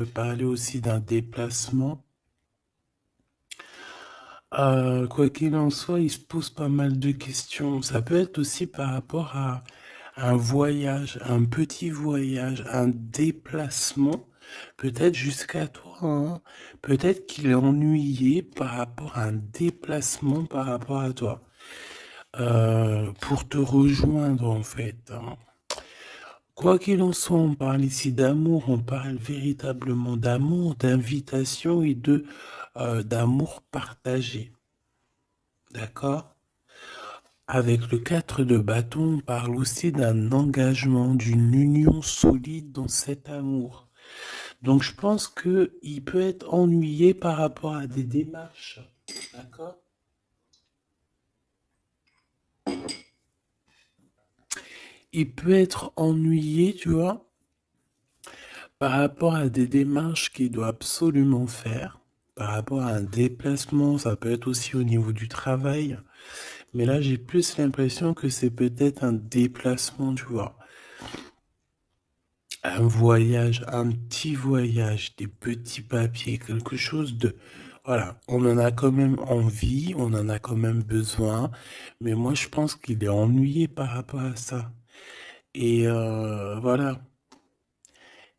peut parler aussi d'un déplacement. Quoi qu'il en soit, il se pose pas mal de questions. Ça peut être aussi par rapport à un voyage, un petit voyage, un déplacement, peut-être jusqu'à toi, hein. Peut-être qu'il est ennuyé par rapport à un déplacement par rapport à toi. Pour te rejoindre en fait, hein. Quoi qu'il en soit, on parle ici d'amour, on parle véritablement d'amour, d'invitation et de d'amour partagé. D'accord? Avec le 4 de bâton, on parle aussi d'un engagement, d'une union solide dans cet amour. Donc je pense que il peut être ennuyé par rapport à des démarches. D'accord? Il peut être ennuyé, tu vois, par rapport à des démarches qu'il doit absolument faire. Par rapport à un déplacement, ça peut être aussi au niveau du travail. Mais là, j'ai plus l'impression que c'est peut-être un déplacement, tu vois. Un voyage, un petit voyage, des petits papiers, quelque chose de... Voilà, on en a quand même envie, on en a quand même besoin, mais moi je pense qu'il est ennuyé par rapport à ça. Et voilà,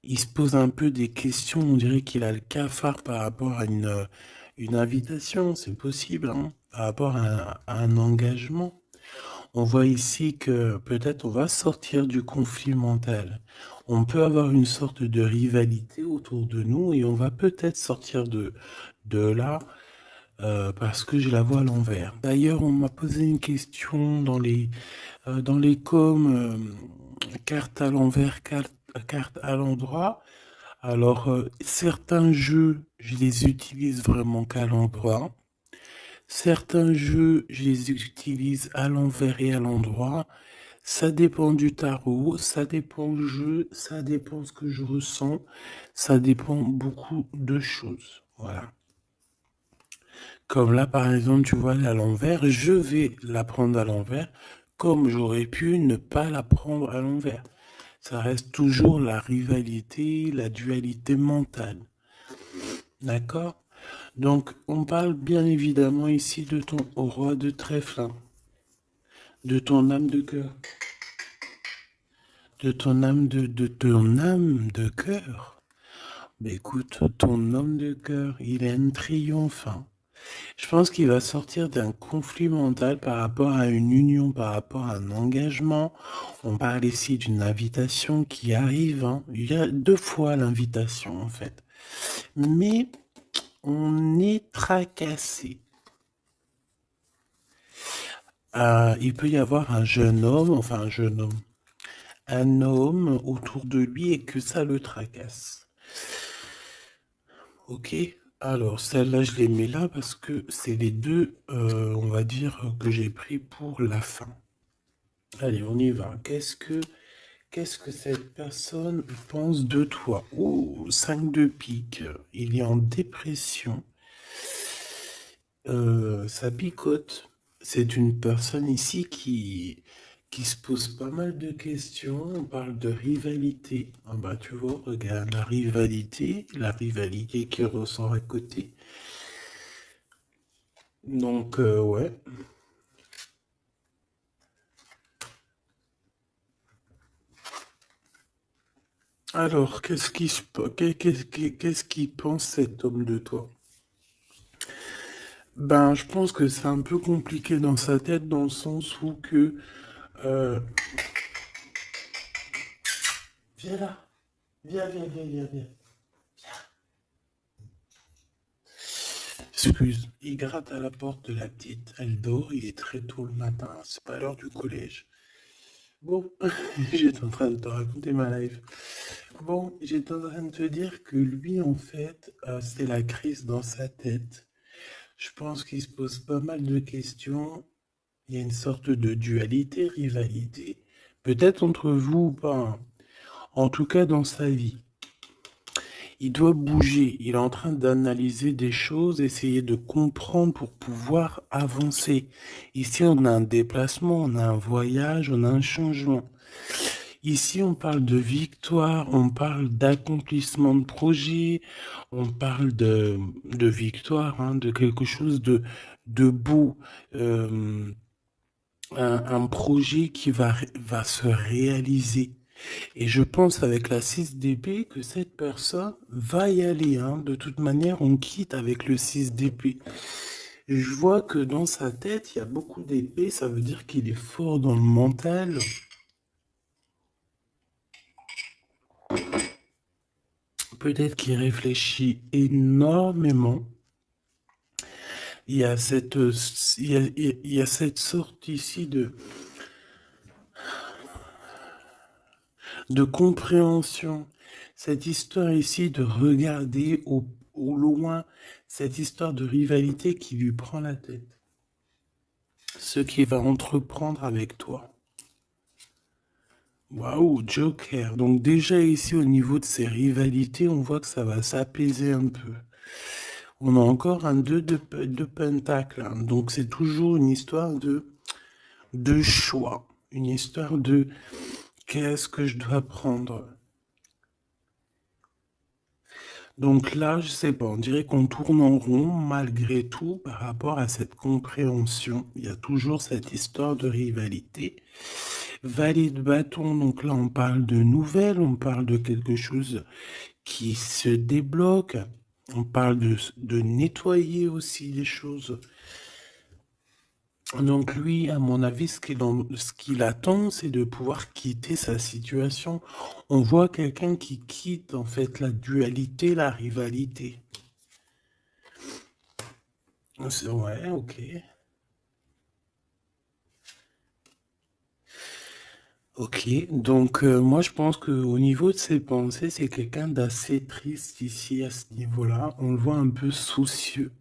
il se pose un peu des questions, on dirait qu'il a le cafard par rapport à une invitation, c'est possible, hein, par rapport à un engagement. On voit ici que peut-être on va sortir du conflit mental. On peut avoir une sorte de rivalité autour de nous et on va peut-être sortir de là parce que je la vois à l'envers. D'ailleurs, on m'a posé une question dans les coms, carte à l'envers, carte à l'endroit. Alors, certains jeux, je les utilise vraiment qu'à l'endroit. Certains jeux, je les utilise à l'envers et à l'endroit. Ça dépend du tarot, ça dépend du jeu, ça dépend ce que je ressens, ça dépend beaucoup de choses. Voilà. Comme là, par exemple, tu vois, à l'envers, je vais la prendre à l'envers, comme j'aurais pu ne pas la prendre à l'envers. Ça reste toujours la rivalité, la dualité mentale. D'accord? Donc, on parle bien évidemment ici de ton roi de trèfle, hein, de ton âme de cœur, de ton âme de cœur. Mais écoute, ton homme de cœur, il est un triomphe, hein. Je pense qu'il va sortir d'un conflit mental par rapport à une union, par rapport à un engagement. On parle ici d'une invitation qui arrive, hein. Il y a deux fois l'invitation, en fait. Mais on est tracassé. Il peut y avoir un homme autour de lui et que ça le tracasse. Ok, alors celle-là, je les mets là parce que c'est les deux, on va dire, que j'ai pris pour la fin. Allez, on y va. Qu'est-ce que cette personne pense de toi? Oh, 5 de pique. Il est en dépression. Ça picote. C'est une personne ici qui se pose pas mal de questions. On parle de rivalité. Ah bah tu vois, regarde la rivalité qui ressort à côté. Donc ouais. Alors, qu'est-ce qu'il pense cet homme de toi? Ben, je pense que c'est un peu compliqué dans sa tête, dans le sens où que... euh, Viens là. Viens. Excuse, il gratte à la porte de la petite. Elle dort, il est très tôt le matin, c'est pas l'heure du collège. Bon, j'étais en train de te raconter ma life. Bon, j'étais en train de te dire que lui, en fait, c'est la crise dans sa tête. Je pense qu'il se pose pas mal de questions. Il y a une sorte de dualité, rivalité. Peut-être entre vous ou pas, hein. En tout cas, dans sa vie. Il doit bouger. Il est en train d'analyser des choses, essayer de comprendre pour pouvoir avancer. Ici, on a un déplacement, on a un voyage, on a un changement. Ici, on parle de victoire, on parle d'accomplissement de projet, on parle de victoire, hein, de quelque chose de beau, euh, un projet qui va se réaliser. Et je pense avec la 6 d'épée que cette personne va y aller, hein. De toute manière, on quitte avec le 6 d'épée. Je vois que dans sa tête, il y a beaucoup d'épées, ça veut dire qu'il est fort dans le mental. Peut-être qu'il réfléchit énormément. Il y a il y a cette sorte ici de compréhension. Cette histoire ici de regarder au loin, cette histoire de rivalité qui lui prend la tête. Ce qu'il va entreprendre avec toi. Waouh, Joker. Donc déjà ici au niveau de ces rivalités, on voit que ça va s'apaiser un peu. On a encore un 2 de pentacle, hein. Donc c'est toujours une histoire de choix. Une histoire de qu'est-ce que je dois prendre. Donc là, je sais pas, on dirait qu'on tourne en rond malgré tout par rapport à cette compréhension. Il y a toujours cette histoire de rivalité. Valet de bâton, donc là on parle de nouvelles, on parle de quelque chose qui se débloque, on parle de nettoyer aussi les choses. Donc lui, à mon avis, ce qu'il attend, c'est de pouvoir quitter sa situation. On voit quelqu'un qui quitte en fait la dualité, la rivalité. Ouais, ok. Ok, donc moi je pense qu'au niveau de ses pensées, c'est quelqu'un d'assez triste ici à ce niveau-là. On le voit un peu soucieux.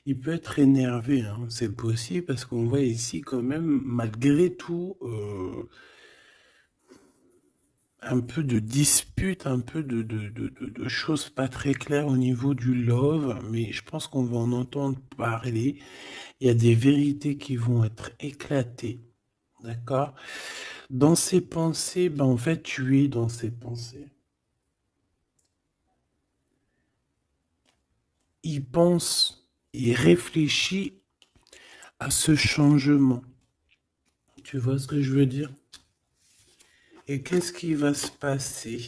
Il peut être énervé, hein, c'est possible, parce qu'on voit ici quand même, malgré tout, un peu de dispute, un peu de choses pas très claires au niveau du love, mais je pense qu'on va en entendre parler. Il y a des vérités qui vont être éclatées, d'accord? Dans ses pensées, ben en fait, tu es dans ses pensées. Il pense, il réfléchit à ce changement. Tu vois ce que je veux dire? Et qu'est-ce qui va se passer?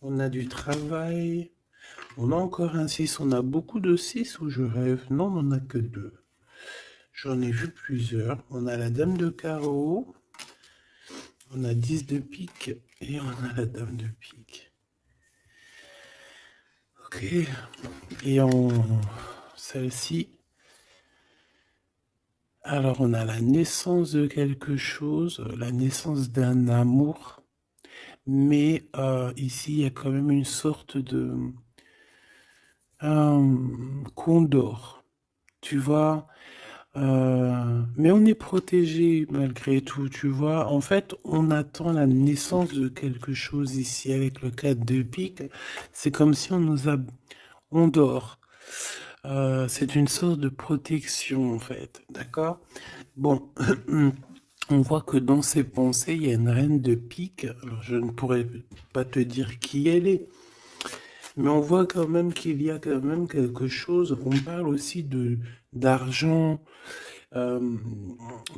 On a du travail. On a encore un 6. On a beaucoup de 6 ou je rêve? Non, on n'en a que 2. J'en ai vu plusieurs. On a la dame de carreau. On a 10 de pique. Et on a la dame de pique. Ok. Et en celle-ci. Alors, on a la naissance de quelque chose. La naissance d'un amour. Mais ici, il y a quand même une sorte de condor. Tu vois, mais on est protégé malgré tout, tu vois. En fait, on attend la naissance de quelque chose ici avec le 4 de pique. C'est comme si on nous a... On dort. C'est une sorte de protection, en fait. D'accord? Bon, on voit que dans ses pensées, il y a une reine de pique. Alors, je ne pourrais pas te dire qui elle est. Mais on voit quand même qu'il y a quand même quelque chose. On parle aussi de d'argent, euh,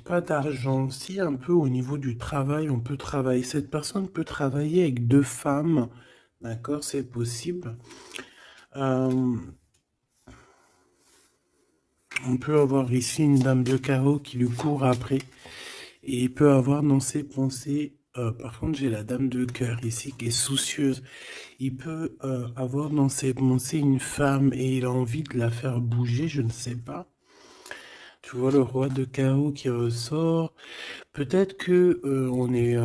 pas d'argent, si un peu au niveau du travail, on peut travailler. Cette personne peut travailler avec deux femmes, d'accord, c'est possible. Euh, on peut avoir ici une dame de carreau qui lui court après, et il peut avoir dans ses pensées. Par contre, j'ai la dame de cœur ici qui est soucieuse. Il peut avoir dans ses pensées une femme et il a envie de la faire bouger, je ne sais pas. Tu vois le roi de carreau qui ressort. Peut-être que on est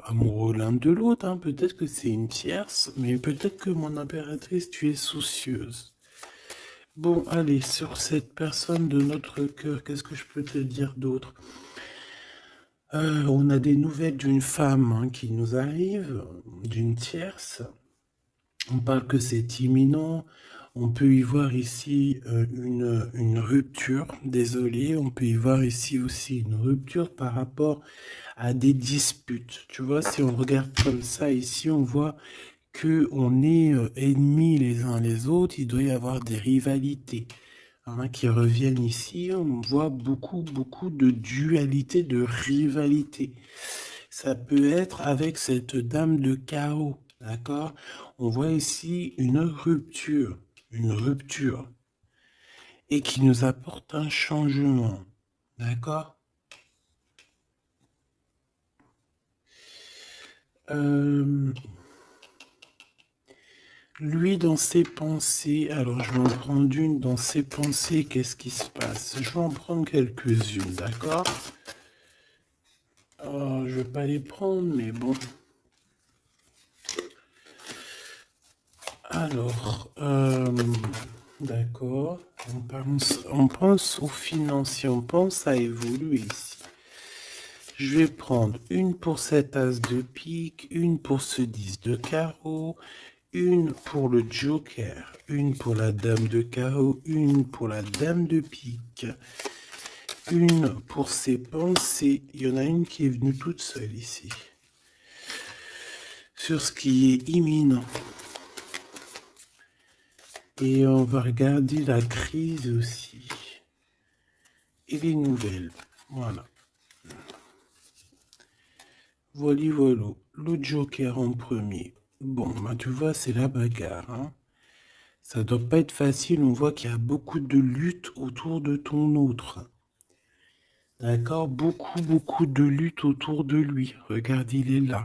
amoureux l'un de l'autre, hein. Peut-être que c'est une tierce, mais peut-être que mon impératrice, tu es soucieuse. Bon, allez, sur cette personne de notre cœur, qu'est-ce que je peux te dire d'autre? On a des nouvelles d'une femme, hein, qui nous arrive, d'une tierce. On parle que c'est imminent. On peut y voir ici une rupture, désolé, on peut y voir ici aussi une rupture par rapport à des disputes. Tu vois, si on regarde comme ça ici, on voit que on est ennemis les uns les autres, il doit y avoir des rivalités hein, qui reviennent ici. On voit beaucoup de dualité, de rivalité. Ça peut être avec cette dame de carreau, d'accord? On voit ici une rupture, et qui nous apporte un changement, d'accord? Lui, dans ses pensées, alors je vais en prendre une, dans ses pensées, qu'est-ce qui se passe? Je vais en prendre quelques-unes, d'accord? Oh, je vais pas les prendre, mais bon. Alors, d'accord, on pense aux financiers, on pense à évoluer ici. Je vais prendre une pour cet as de pique, une pour ce 10 de carreau, une pour le joker, une pour la dame de carreau, une pour la dame de pique, une pour ses pensées. Il y en a une qui est venue toute seule ici. Sur ce qui est imminent. Et on va regarder la crise aussi. Et les nouvelles. Voilà. Voilà. Le joker en premier. Bon, bah tu vois, c'est la bagarre. Hein. Ça doit pas être facile. On voit qu'il y a beaucoup de lutte autour de ton autre. D'accord? Beaucoup de lutte autour de lui. Regarde, il est là.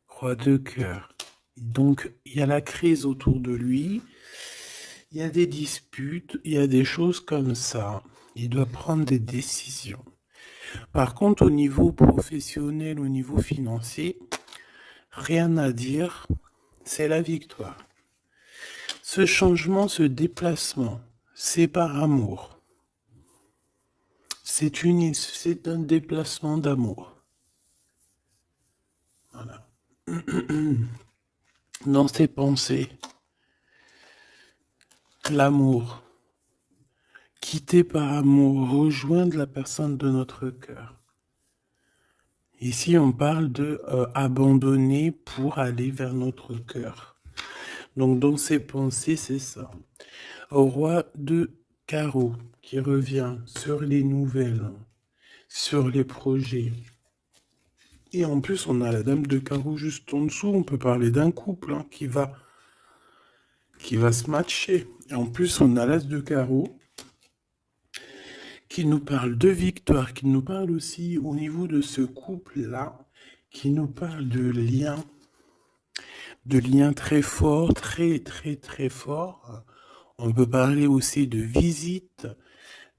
Roi de cœur. Donc, il y a la crise autour de lui. Il y a des disputes. Il y a des choses comme ça. Il doit prendre des décisions. Par contre, au niveau professionnel, au niveau financier, rien à dire. C'est la victoire. Ce changement, ce déplacement, c'est par amour. C'est un déplacement d'amour. Voilà. Dans ses pensées, l'amour. Quitter par amour, rejoindre la personne de notre cœur. Ici, on parle de abandonner pour aller vers notre cœur. Donc, dans ses pensées, c'est ça. Au roi de carreau qui revient sur les nouvelles, sur les projets. Et en plus, on a la dame de carreau juste en dessous. On peut parler d'un couple hein, qui va se matcher. Et en plus, on a l'as de carreau qui nous parle de victoire, qui nous parle aussi au niveau de ce couple-là, qui nous parle de liens très forts, très forts. On peut parler aussi de visite,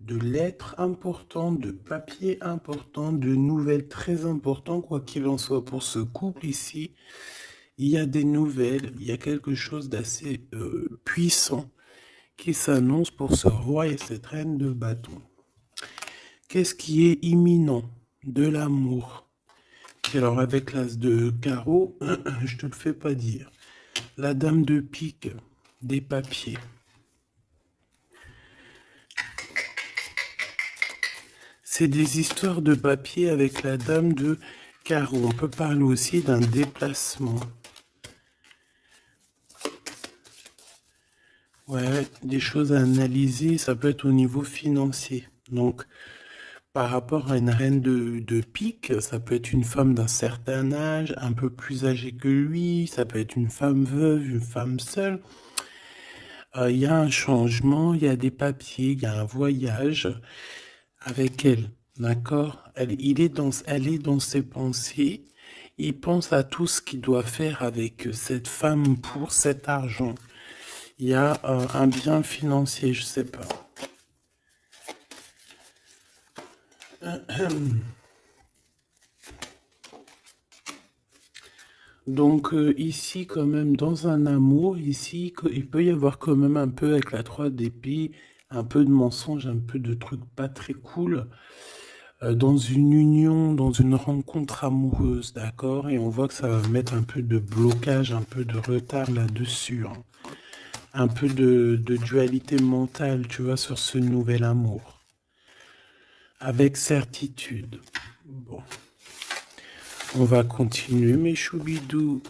de lettres importantes, de papiers importants, de nouvelles très importantes, quoi qu'il en soit pour ce couple ici. Il y a des nouvelles, il y a quelque chose d'assez puissant qui s'annonce pour ce roi et cette reine de bâton. Qu'est-ce qui est imminent? De l'amour. Alors avec l'as de carreau, je te le fais pas dire. La dame de pique, des papiers. C'est des histoires de papier avec la dame de carreau. On peut parler aussi d'un déplacement. Ouais, des choses à analyser, ça peut être au niveau financier. Donc, par rapport à une reine de pique, ça peut être une femme d'un certain âge, un peu plus âgée que lui, ça peut être une femme veuve, une femme seule. Il y a un changement, il y a des papiers, il y a un voyage avec elle, d'accord? Elle est dans ses pensées, il pense à tout ce qu'il doit faire avec cette femme pour cet argent. Il y a un bien financier, je sais pas. Donc ici quand même dans un amour, ici il peut y avoir quand même un peu avec la 3 d'épée, un peu de mensonge, un peu de trucs pas très cool, dans une union, dans une rencontre amoureuse, d'accord? Et on voit que ça va mettre un peu de blocage, un peu de retard là-dessus. Hein. un peu de dualité mentale, tu vois, sur ce nouvel amour. Avec certitude. Bon. On va continuer, mes choubidous.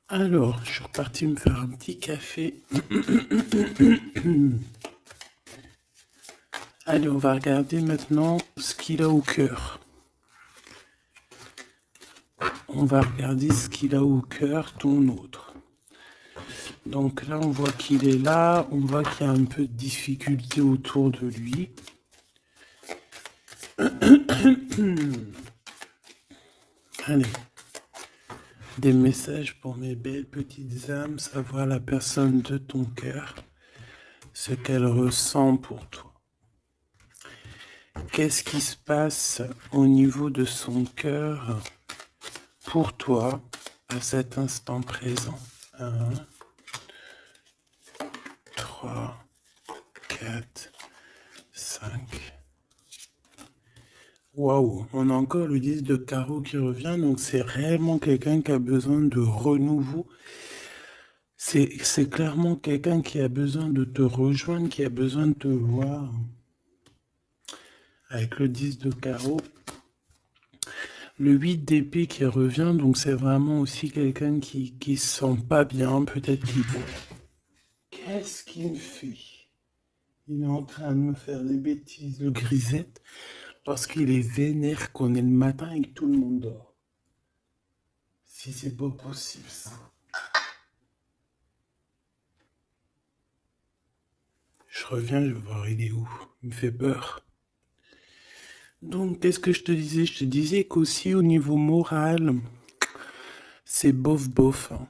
Alors, je suis reparti me faire un petit café. Allez, on va regarder maintenant ce qu'il a au cœur. On va regarder ce qu'il a au cœur, ton autre. Donc là, on voit qu'il est là. On voit qu'il y a un peu de difficulté autour de lui. Allez. Des messages pour mes belles petites âmes, savoir la personne de ton cœur, ce qu'elle ressent pour toi. Qu'est-ce qui se passe au niveau de son cœur pour toi à cet instant présent? 1, 3, 4, 5. Waouh, on a encore le 10 de carreau qui revient, donc c'est réellement quelqu'un qui a besoin de renouveau. C'est clairement quelqu'un qui a besoin de te rejoindre, qui a besoin de te voir. Avec le 10 de carreau. Le 8 d'épée qui revient, donc c'est vraiment aussi quelqu'un qui se sent pas bien, peut-être qu'il... Qu'est-ce qu'il me fait? Il est en train de me faire des bêtises, le grisette, parce qu'il est vénère qu'on est le matin et que tout le monde dort. Si c'est pas possible, ça. Je reviens, je vais voir il est où. Il me fait peur. Donc, qu'est-ce que je te disais? Je te disais qu'aussi au niveau moral, c'est bof. Hein.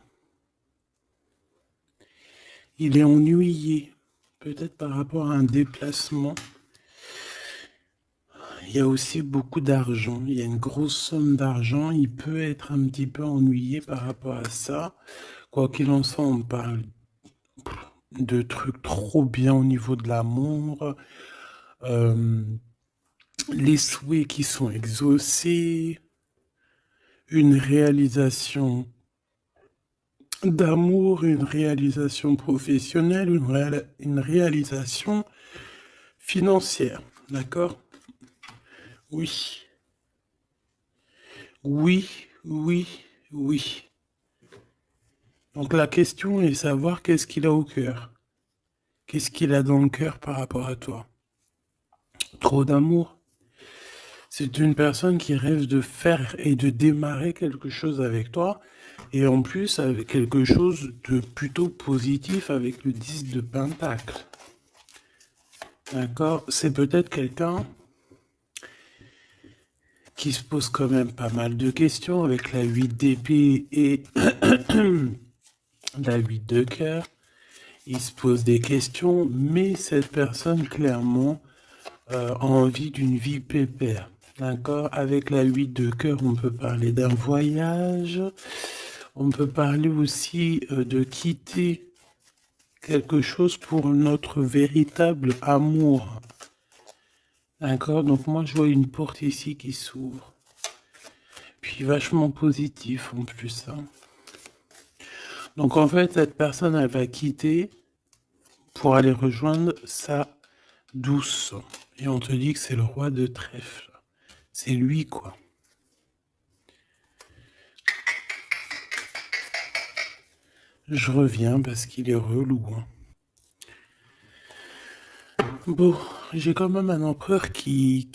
Il est ennuyé, peut-être par rapport à un déplacement. Il y a aussi beaucoup d'argent, il y a une grosse somme d'argent. Il peut être un petit peu ennuyé par rapport à ça. Quoi qu'il en soit, on parle de trucs trop bien au niveau de l'amour. Les souhaits qui sont exaucés. Une réalisation d'amour, une réalisation professionnelle, une réalisation financière. D'accord? Oui. Oui. Donc la question est de savoir qu'est-ce qu'il a au cœur. Qu'est-ce qu'il a dans le cœur par rapport à toi? Trop d'amour. C'est une personne qui rêve de faire et de démarrer quelque chose avec toi. Et en plus, avec quelque chose de plutôt positif avec le 10 de Pentacle. D'accord? C'est peut-être quelqu'un qui se pose quand même pas mal de questions avec la 8 d'épée et la 8 de cœur. Il se pose des questions, mais cette personne, clairement, a envie d'une vie pépère. D'accord? Avec la 8 de cœur, on peut parler d'un voyage. On peut parler aussi de quitter quelque chose pour notre véritable amour. D'accord? Donc moi, je vois une porte ici qui s'ouvre. Puis vachement positif en plus. Hein. Donc en fait, cette personne, elle va quitter pour aller rejoindre sa douce. Et on te dit que c'est le roi de trèfle. C'est lui, quoi. Je reviens parce qu'il est relou. Hein. Bon, j'ai quand même un empereur qui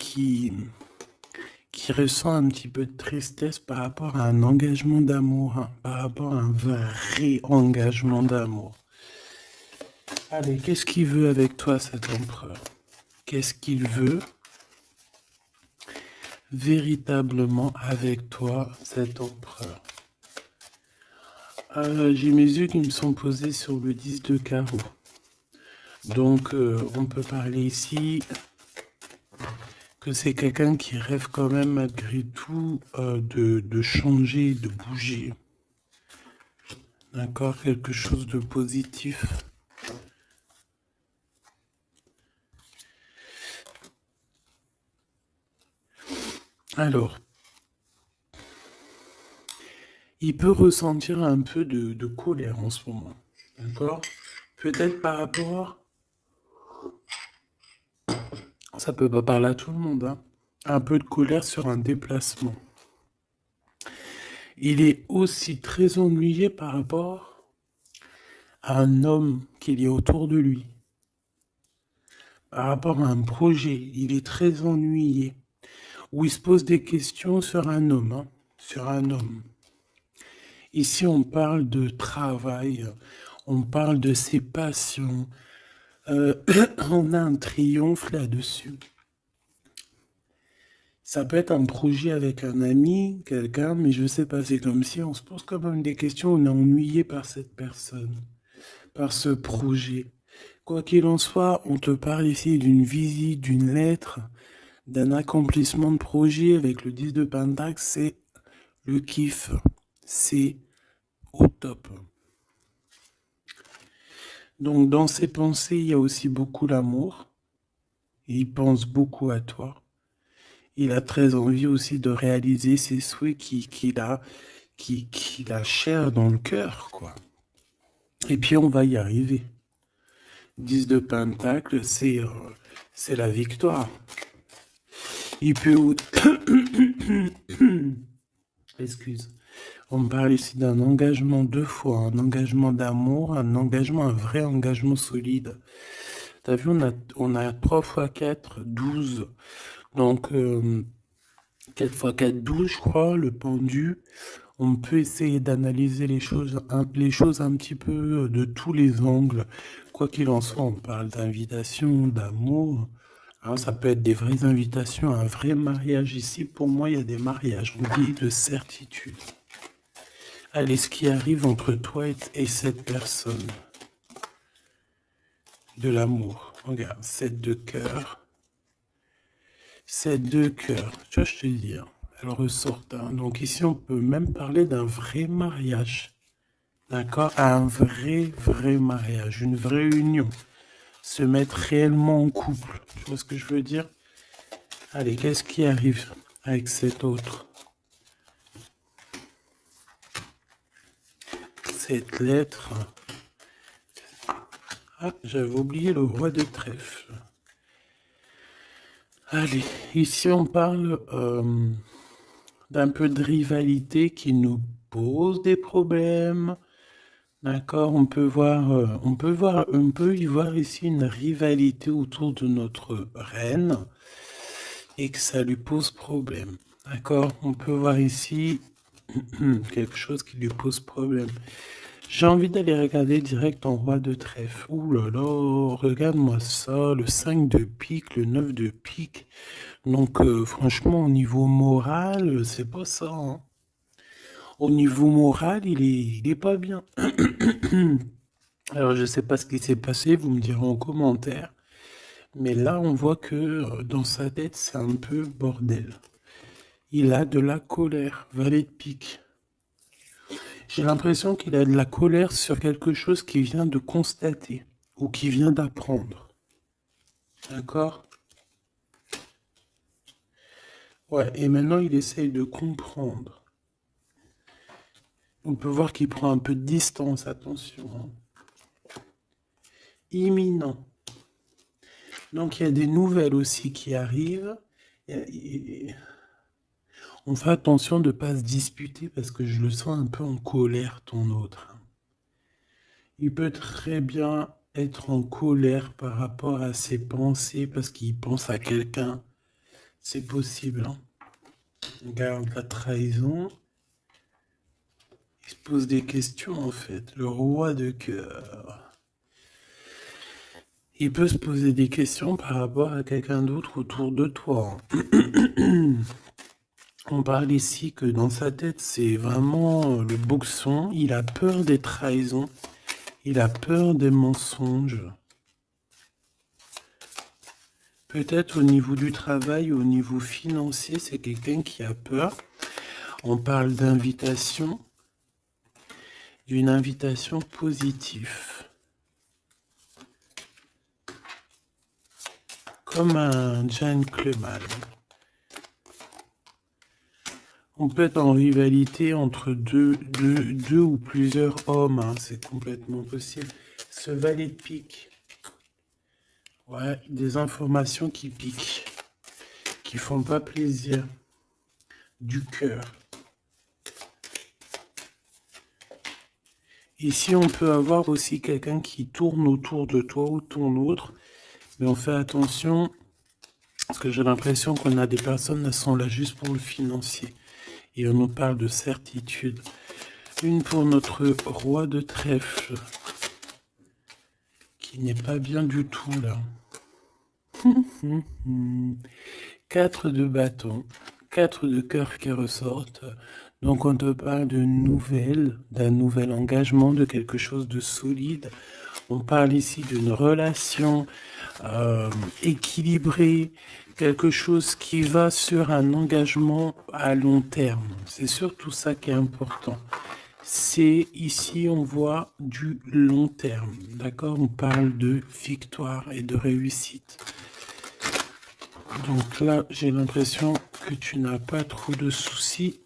ressent un petit peu de tristesse par rapport à un engagement d'amour, hein, par rapport à un vrai engagement d'amour. Allez, qu'est-ce qu'il veut avec toi, cet empereur? Qu'est-ce qu'il veut véritablement avec toi, cet empereur? J'ai mes yeux qui me sont posés sur le 10 de carreau. Donc, on peut parler ici que c'est quelqu'un qui rêve quand même malgré tout de changer, de bouger. D'accord? Quelque chose de positif. Alors, il peut ressentir un peu de colère en ce moment. D'accord? Peut-être par rapport, ça peut pas parler à tout le monde, hein. Un peu de colère sur un déplacement. Il est aussi très ennuyé par rapport à un homme qu'il y a autour de lui. Par rapport à un projet, il est très ennuyé. Ou il se pose des questions sur un homme, hein, sur un homme. Ici, on parle de travail, on parle de ses passions. Euh, on a un triomphe là-dessus. Ça peut être un projet avec un ami, quelqu'un, mais je sais pas, c'est comme si on se pose quand même des questions, on est ennuyé par cette personne, par ce projet. Quoi qu'il en soit, on te parle ici d'une visite, d'une lettre, d'un accomplissement de projet avec le 10 de Pentacle, c'est le kiff, c'est au top. Donc dans ses pensées, il y a aussi beaucoup l'amour, il pense beaucoup à toi. Il a très envie aussi de réaliser ses souhaits qu'il a cher dans le cœur, quoi. Et puis on va y arriver. 10 de Pentacle, c'est la victoire. Il peut... Excuse. On me parle ici d'un engagement deux fois, un engagement d'amour, un engagement, un vrai engagement solide. T'as vu, on a 3 x 4, 12. Donc, 4 x 4, 12, je crois, le pendu. On peut essayer d'analyser les choses un petit peu de tous les angles. Quoi qu'il en soit, on parle d'invitation, d'amour. Alors, ça peut être des vraies invitations, un vrai mariage. Ici, pour moi, il y a des mariages. On dit de certitude. Allez, ce qui arrive entre toi et cette personne. De l'amour. Regarde, 7 de cœur. 7 de cœur. Tu vois, je te dis. Hein. Elle ressort. Hein. Donc ici, on peut même parler d'un vrai mariage. D'accord? Un vrai mariage. Une vraie union. Se mettre réellement en couple. Tu vois ce que je veux dire? Allez, qu'est-ce qui arrive avec cet autre? Cette lettre. Ah, j'avais oublié le roi de trèfle. Allez, ici on parle d'un peu de rivalité qui nous pose des problèmes. D'accord, on peut y voir ici une rivalité autour de notre reine et que ça lui pose problème. D'accord, on peut voir ici quelque chose qui lui pose problème. J'ai envie d'aller regarder direct en roi de trèfle. Ouh là là, regarde-moi ça, le 5 de pique, le 9 de pique. Donc franchement, au niveau moral, c'est pas ça. Hein. Au niveau moral, il est pas bien. Alors je sais pas ce qui s'est passé, vous me direz en commentaire. Mais là, on voit que dans sa tête, c'est un peu bordel. Il a de la colère, valet de pique. J'ai l'impression qu'il a de la colère sur quelque chose qu'il vient de constater ou qu'il vient d'apprendre. D'accord? Ouais, et maintenant il essaye de comprendre. On peut voir qu'il prend un peu de distance, attention. Hein. Imminent. Donc il y a des nouvelles aussi qui arrivent. On fait attention de ne pas se disputer parce que je le sens un peu en colère, ton autre. Il peut très bien être en colère par rapport à ses pensées parce qu'il pense à quelqu'un. C'est possible. Hein. Regarde la trahison. Il se pose des questions en fait. Le roi de cœur. Il peut se poser des questions par rapport à quelqu'un d'autre autour de toi. On parle ici que dans sa tête, c'est vraiment le boxon. Il a peur des trahisons. Il a peur des mensonges. Peut-être au niveau du travail, au niveau financier, c'est quelqu'un qui a peur. On parle d'invitation. d'une invitation positive. Comme un gentleman. On peut être en rivalité entre deux ou plusieurs hommes, hein, c'est complètement possible. Ce valet de pique. Ouais, des informations qui piquent, qui font pas plaisir. Du cœur. Ici, on peut avoir aussi quelqu'un qui tourne autour de toi ou ton autre, mais on fait attention, parce que j'ai l'impression qu'on a des personnes qui sont là juste pour le financier. Et on nous parle de certitude. Une pour notre roi de trèfle, qui n'est pas bien du tout là. 4 de bâton, 4 de cœur qui ressortent. Donc on te parle de nouvelles, d'un nouvel engagement, de quelque chose de solide. On parle ici d'une relation équilibrée, quelque chose qui va sur un engagement à long terme. C'est surtout ça qui est important. C'est ici, on voit du long terme, d'accord? On parle de victoire et de réussite. Donc là, j'ai l'impression que tu n'as pas trop de soucis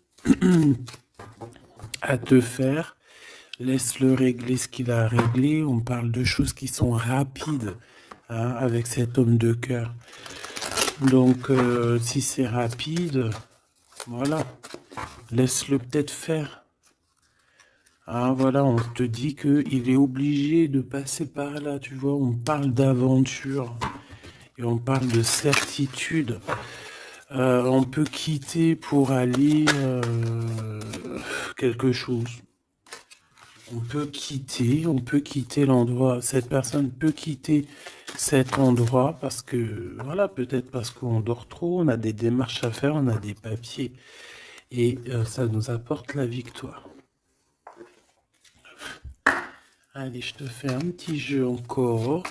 à te faire. Laisse-le régler ce qu'il a à régler. On parle de choses qui sont rapides, hein, avec cet homme de cœur. Donc, si c'est rapide, voilà, laisse-le peut-être faire. Hein, voilà, on te dit qu'il est obligé de passer par là, tu vois. On parle d'aventure et on parle de certitude. On peut quitter pour aller quelque chose. On peut quitter l'endroit. Cette personne peut quitter cet endroit parce que, voilà, peut-être parce qu'on dort trop, on a des démarches à faire, on a des papiers. Et ça nous apporte la victoire. Allez, je te fais un petit jeu encore.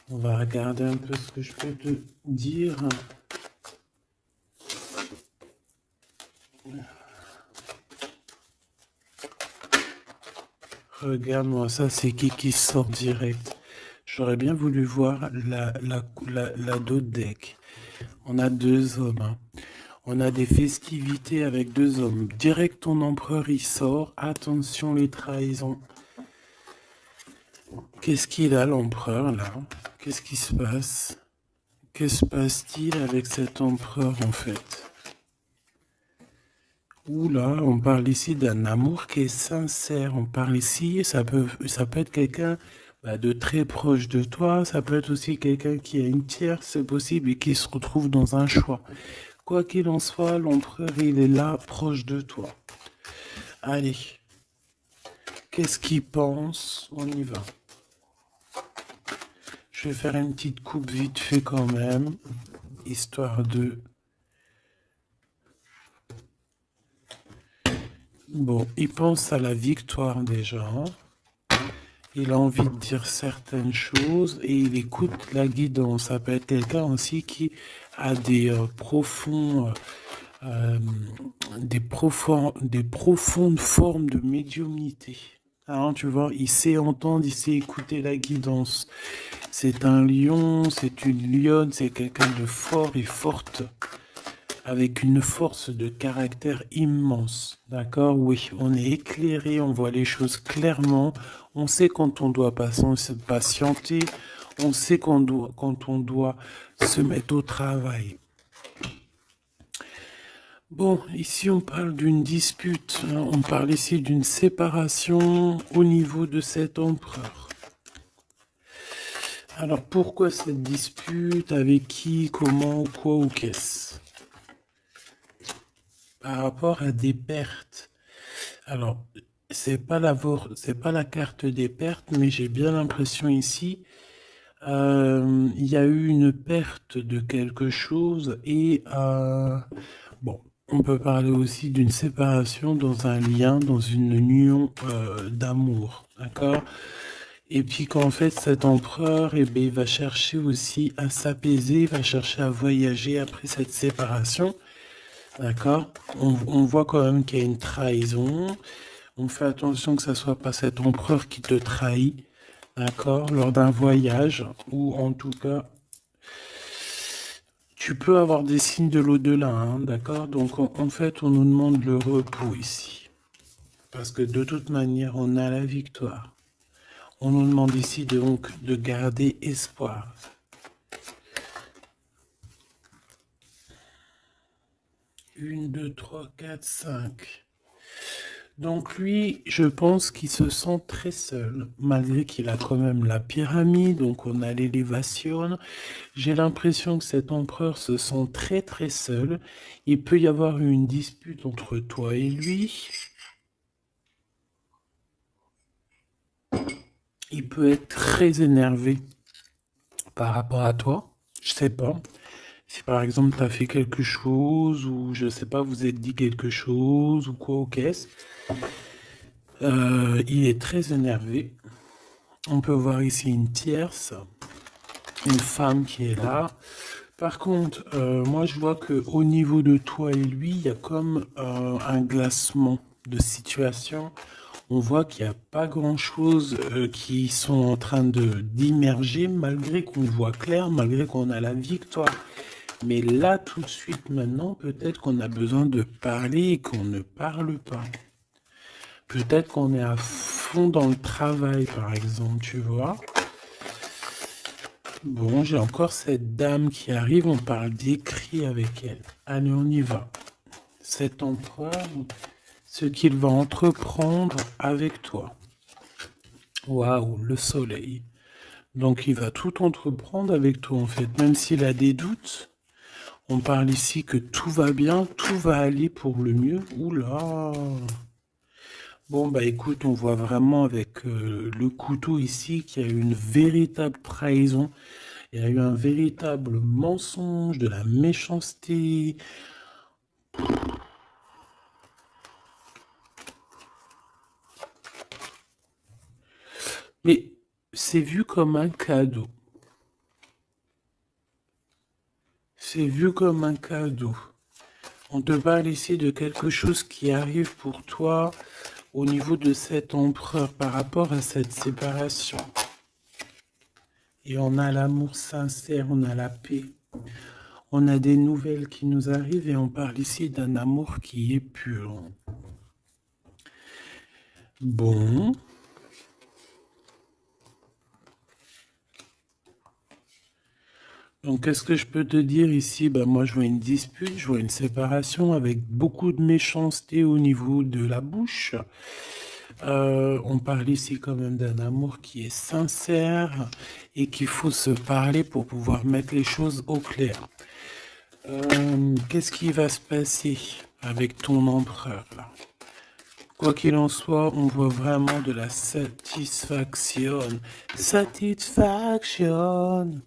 On va regarder un peu ce que je peux te dire. Regarde-moi ça, c'est qui sort direct. J'aurais bien voulu voir la dos deck. On a 2 hommes. Hein. On a des festivités avec 2 hommes. Direct, ton empereur, il sort. Attention, les trahisons. Qu'est-ce qu'il a, l'empereur, là? Qu'est-ce qui se passe? Que se passe-t-il avec cet empereur, en fait? Oula, on parle ici d'un amour qui est sincère. On parle ici, ça peut être quelqu'un de très proche de toi. Ça peut être aussi quelqu'un qui a une tierce, c'est possible, et qui se retrouve dans un choix. Quoi qu'il en soit, l'empereur, il est là, proche de toi. Allez. Qu'est-ce qu'il pense? On y va. Je vais faire une petite coupe vite fait quand même, histoire de... Bon, il pense à la victoire déjà. Il a envie de dire certaines choses et il écoute la guidance. Ça peut être quelqu'un aussi qui a des profondes formes de médiumnité. Hein, tu vois, il sait entendre, il sait écouter la guidance. C'est un lion, c'est une lionne, c'est quelqu'un de fort et forte, avec une force de caractère immense. D'accord? Oui, on est éclairé, on voit les choses clairement, on sait quand on doit patienter, on sait quand on doit se mettre au travail. Bon, ici on parle d'une dispute, hein, on parle ici d'une séparation au niveau de cet empereur. Alors pourquoi cette dispute? Avec qui? Comment? Quoi ou qu'est-ce? Par rapport à des pertes. Alors, c'est pas la carte des pertes, mais j'ai bien l'impression ici, il y a eu une perte de quelque chose et bon, on peut parler aussi d'une séparation dans un lien, dans une union d'amour, d'accord? Et puis qu'en fait, cet empereur, il va chercher aussi à s'apaiser, va chercher à voyager après cette séparation. D'accord? On voit quand même qu'il y a une trahison. On fait attention que ça soit pas cet empereur qui te trahit, d'accord, lors d'un voyage, ou en tout cas, tu peux avoir des signes de l'au-delà, hein, d'accord? Donc en fait, on nous demande le repos ici. Parce que de toute manière, on a la victoire. On nous demande ici donc de garder espoir. Une, deux, trois, quatre, cinq. Donc lui, je pense qu'il se sent très seul, malgré qu'il a quand même la pyramide, donc on a l'élévation. J'ai l'impression que cet empereur se sent très très seul. Il peut y avoir une dispute entre toi et lui. Il peut être très énervé par rapport à toi. Je sais pas. Si par exemple tu as fait quelque chose ou je sais pas, vous êtes dit quelque chose ou quoi au caisse, il est très énervé. On peut voir ici une tierce, une femme qui est là. Par contre, moi je vois que au niveau de toi et lui, il y a comme un glacement de situation. On voit qu'il n'y a pas grand-chose qui sont en train de d'immerger, malgré qu'on voit clair, malgré qu'on a la victoire. Mais là, tout de suite, maintenant, peut-être qu'on a besoin de parler et qu'on ne parle pas. Peut-être qu'on est à fond dans le travail, par exemple, tu vois. Bon, j'ai encore cette dame qui arrive, on parle d'écrit avec elle. Allez, on y va. Cet empereur, ce qu'il va entreprendre avec toi. Waouh, le soleil. Donc il va tout entreprendre avec toi en fait, même s'il a des doutes. On parle ici que tout va bien, tout va aller pour le mieux. Oula. Bon bah écoute, on voit vraiment avec le couteau ici qu'il y a eu une véritable trahison. Il y a eu un véritable mensonge, de la méchanceté. Mais c'est vu comme un cadeau. C'est vu comme un cadeau. On te parle ici de quelque chose qui arrive pour toi au niveau de cet empereur par rapport à cette séparation. Et on a l'amour sincère, on a la paix. On a des nouvelles qui nous arrivent et on parle ici d'un amour qui est pur. Bon. Donc, qu'est-ce que je peux te dire ici? Ben, moi, je vois une dispute, je vois une séparation avec beaucoup de méchanceté au niveau de la bouche. On parle ici quand même d'un amour qui est sincère et qu'il faut se parler pour pouvoir mettre les choses au clair. Qu'est-ce qui va se passer avec ton empereur là? Quoi qu'il en soit, on voit vraiment de la satisfaction. Satisfaction.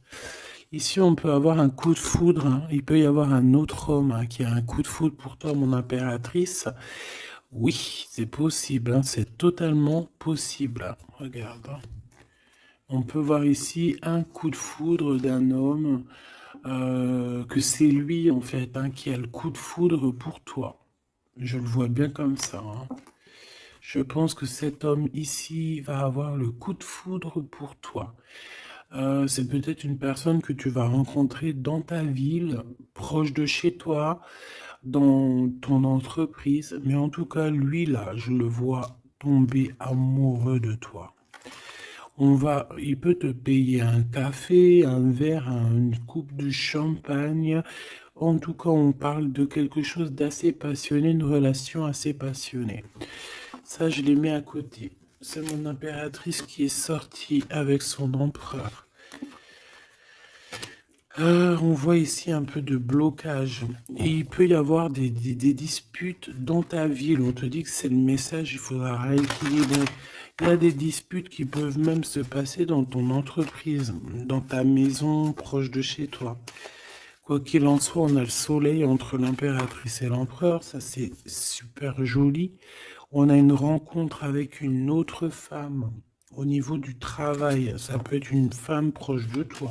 Ici, on peut avoir un coup de foudre, hein. Il peut y avoir un autre homme hein, qui a un coup de foudre pour toi, mon impératrice. Oui, c'est possible, hein, c'est totalement possible. Regarde. Hein. On peut voir ici un coup de foudre d'un homme, que c'est lui en fait hein, qui a le coup de foudre pour toi. Je le vois bien comme ça. Hein. Je pense que cet homme ici va avoir le coup de foudre pour toi. C'est peut-être une personne que tu vas rencontrer dans ta ville, proche de chez toi, dans ton entreprise. Mais en tout cas, lui là, je le vois tomber amoureux de toi. Il peut te payer un café, un verre, une coupe de champagne. En tout cas, on parle de quelque chose d'assez passionné, une relation assez passionnée. Ça, je l'ai mis à côté. C'est mon impératrice qui est sortie avec son empereur. On voit ici un peu de blocage. Et il peut y avoir des disputes dans ta ville. On te dit que c'est le message, il faudra rééquilibrer. Il y a des disputes qui peuvent même se passer dans ton entreprise, dans ta maison, proche de chez toi. Quoi qu'il en soit, on a le soleil entre l'impératrice et l'empereur. Ça, c'est super joli. On a une rencontre avec une autre femme au niveau du travail. Ça peut être une femme proche de toi.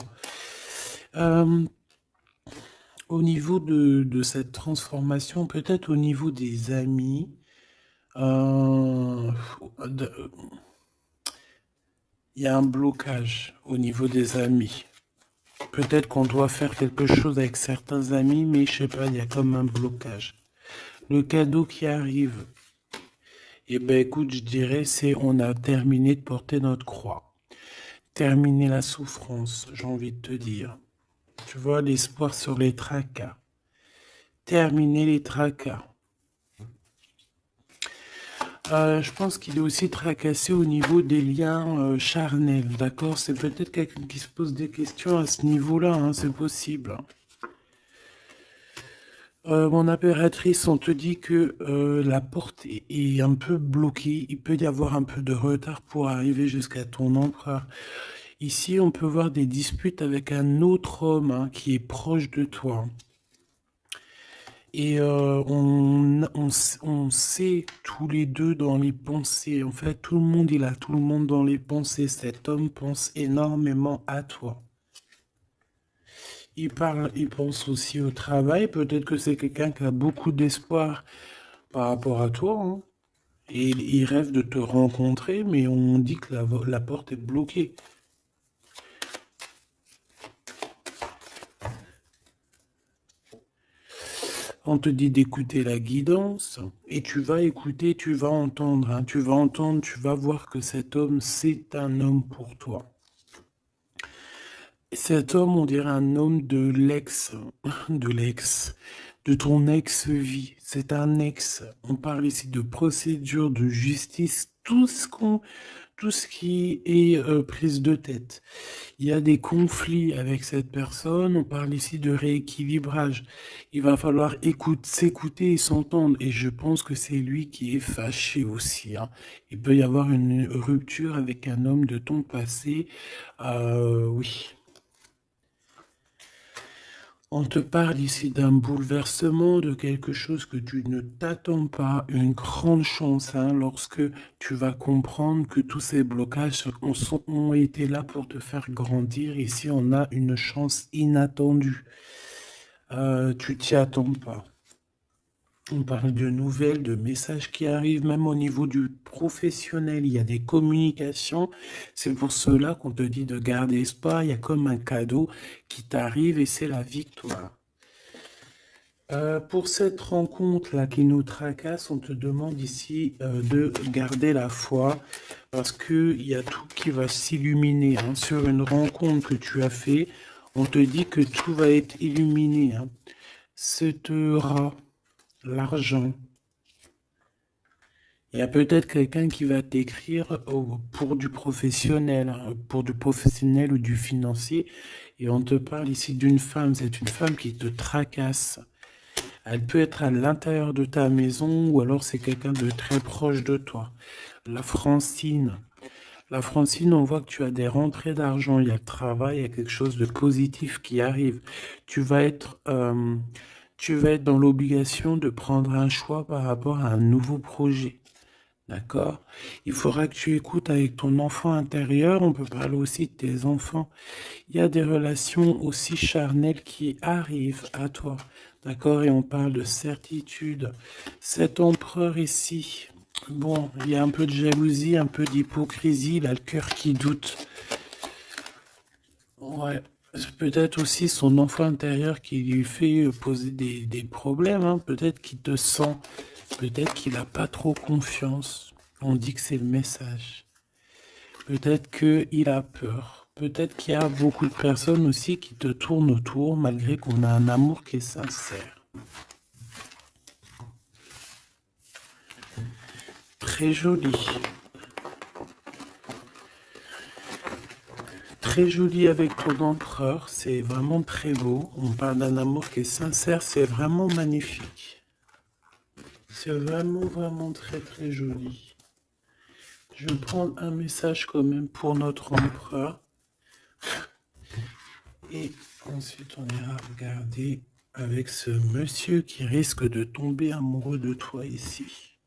Au niveau de cette transformation, peut-être au niveau des amis, Euh, Il y a un blocage au niveau des amis. Peut-être qu'on doit faire quelque chose avec certains amis, mais je sais pas, il y a comme un blocage. Le cadeau qui arrive, eh ben écoute, je dirais, c'est on a terminé de porter notre croix. Terminer la souffrance, j'ai envie de te dire. Tu vois, l'espoir sur les tracas. Terminer les tracas. Je pense qu'il est aussi tracassé au niveau des liens charnels, d'accord? C'est peut-être quelqu'un qui se pose des questions à ce niveau-là, hein, c'est possible. Mon impératrice, on te dit que la porte est un peu bloquée. Il peut y avoir un peu de retard pour arriver jusqu'à ton empereur. Ici, on peut voir des disputes avec un autre homme hein, qui est proche de toi. Et on sait tous les deux dans les pensées. En fait, tout le monde, il a tout le monde dans les pensées. Cet homme pense énormément à toi. Il pense aussi au travail. Peut-être que c'est quelqu'un qui a beaucoup d'espoir par rapport à toi. Hein. Et il rêve de te rencontrer, mais on dit que la porte est bloquée. On te dit d'écouter la guidance, et tu vas écouter, tu vas entendre, hein, tu vas entendre, tu vas voir que cet homme, c'est un homme pour toi. Cet homme, on dirait un homme de ton ex-vie. C'est un ex. On parle ici de procédure, de justice, tout ce qui est prise de tête. Il y a des conflits avec cette personne. On parle ici de rééquilibrage. Il va falloir s'écouter et s'entendre. Et je pense que c'est lui qui est fâché aussi. Hein. Il peut y avoir une rupture avec un homme de ton passé. Oui. On te parle ici d'un bouleversement, de quelque chose que tu ne t'attends pas, une grande chance hein, lorsque tu vas comprendre que tous ces blocages ont été là pour te faire grandir. Ici, on a une chance inattendue. Tu t'y attends pas. On parle de nouvelles, de messages qui arrivent, même au niveau du professionnel. Il y a des communications. C'est pour cela qu'on te dit de garder espoir. Il y a comme un cadeau qui t'arrive et c'est la victoire. Pour cette rencontre-là qui nous tracasse, on te demande ici de garder la foi parce qu'il y a tout qui va s'illuminer. Hein. Sur une rencontre que tu as fait, on te dit que tout va être illuminé. Hein. Cet rat, l'argent. Il y a peut-être quelqu'un qui va t'écrire pour du professionnel, hein, pour du professionnel ou du financier. Et on te parle ici d'une femme. C'est une femme qui te tracasse. Elle peut être à l'intérieur de ta maison ou alors c'est quelqu'un de très proche de toi. La Francine. La Francine, on voit que tu as des rentrées d'argent, il y a le travail, il y a quelque chose de positif qui arrive. Tu vas être, euh, tu vas être dans l'obligation de prendre un choix par rapport à un nouveau projet. D'accord? Il faudra que tu écoutes avec ton enfant intérieur. On peut parler aussi de tes enfants. Il y a des relations aussi charnelles qui arrivent à toi. D'accord? Et on parle de certitude. Cet empereur ici, bon, il y a un peu de jalousie, un peu d'hypocrisie, il a le cœur qui doute. Ouais. C'est peut-être aussi son enfant intérieur qui lui fait poser des problèmes. Hein. Peut-être qu'il te sent. Peut-être qu'il n'a pas trop confiance. On dit que c'est le message. Peut-être qu'il a peur. Peut-être qu'il y a beaucoup de personnes aussi qui te tournent autour malgré qu'on a un amour qui est sincère. Très joli. Très joli avec ton empereur. C'est vraiment très beau. On parle d'un amour qui est sincère. C'est vraiment magnifique. C'est vraiment, vraiment très, très joli. Je vais prendre un message quand même pour notre empereur. Et ensuite, on ira regarder avec ce monsieur qui risque de tomber amoureux de toi ici.